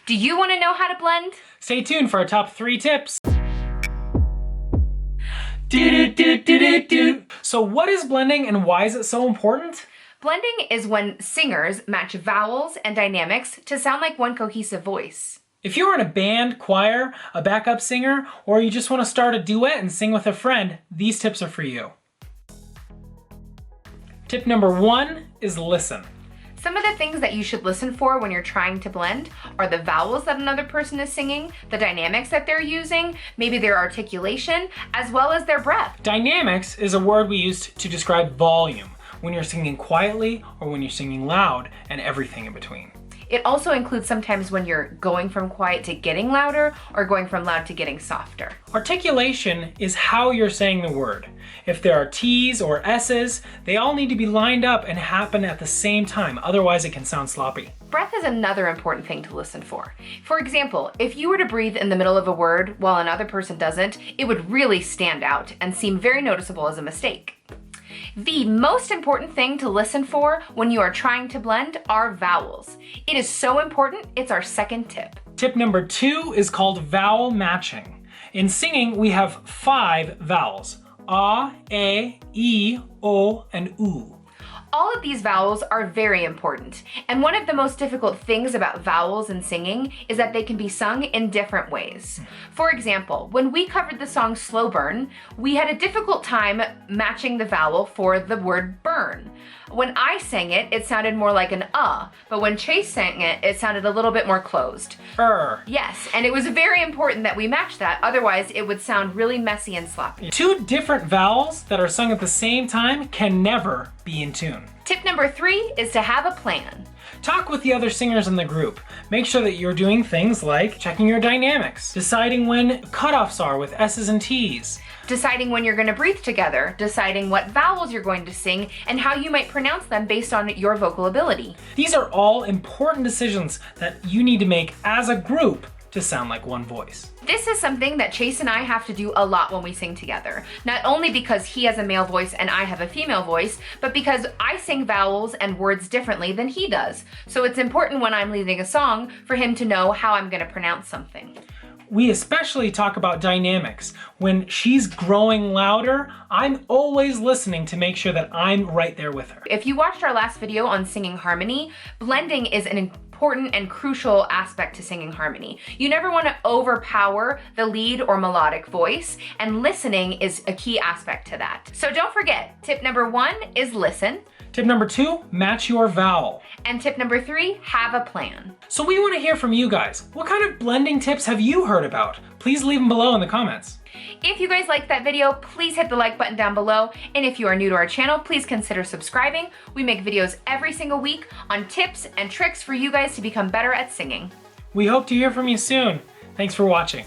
Do you want to know how to blend? Stay tuned for our top 3 tips. So what is blending and why is it so important? Blending is when singers match vowels and dynamics to sound like one cohesive voice. If you're in a band, choir, a backup singer, or you just want to start a duet and sing with a friend, these tips are for you. Tip number 1 is listen. Some of the things that you should listen for when you're trying to blend are the vowels that another person is singing, the dynamics that they're using, maybe their articulation, as well as their breath. Dynamics is a word we use to describe volume, when you're singing quietly or when you're singing loud, and everything in between. It also includes sometimes when you're going from quiet to getting louder or going from loud to getting softer. Articulation is how you're saying the word. If there are T's or S's, they all need to be lined up and happen at the same time, otherwise it can sound sloppy. Breath is another important thing to listen for. For example, if you were to breathe in the middle of a word while another person doesn't, it would really stand out and seem very noticeable as a mistake. The most important thing to listen for when you are trying to blend are vowels. It is so important, it's our second tip. Tip number 2 is called vowel matching. In singing, we have 5 vowels: A, E, O, and U. All of these vowels are very important, and one of the most difficult things about vowels in singing is that they can be sung in different ways. For example, when we covered the song Slow Burn, we had a difficult time matching the vowel for the word burn. When I sang it, it sounded more like an but when Chase sang it, it sounded a little bit more closed. Yes, and it was very important that we match that, otherwise it would sound really messy and sloppy. 2 different vowels that are sung at the same time can never be in tune. Tip number 3 is to have a plan. Talk with the other singers in the group. Make sure that you're doing things like checking your dynamics, deciding when cutoffs are with S's and T's, deciding when you're going to breathe together, deciding what vowels you're going to sing, and how you might pronounce them based on your vocal ability. These are all important decisions that you need to make as a group to sound like one voice. This is something that Chase and I have to do a lot when we sing together. Not only because he has a male voice and I have a female voice, but because I sing vowels and words differently than he does. So it's important when I'm leading a song for him to know how I'm going to pronounce something. We especially talk about dynamics. When she's growing louder, I'm always listening to make sure that I'm right there with her. If you watched our last video on singing harmony, blending is an important and crucial aspect to singing harmony. You never want to overpower the lead or melodic voice, and listening is a key aspect to that. So don't forget, tip number 1 is listen. Tip number 2, match your vowel. And tip number 3, have a plan. So we want to hear from you guys. What kind of blending tips have you heard about? Please leave them below in the comments. If you guys liked that video, please hit the like button down below. And if you are new to our channel, please consider subscribing. We make videos every single week on tips and tricks for you guys to become better at singing. We hope to hear from you soon. Thanks for watching.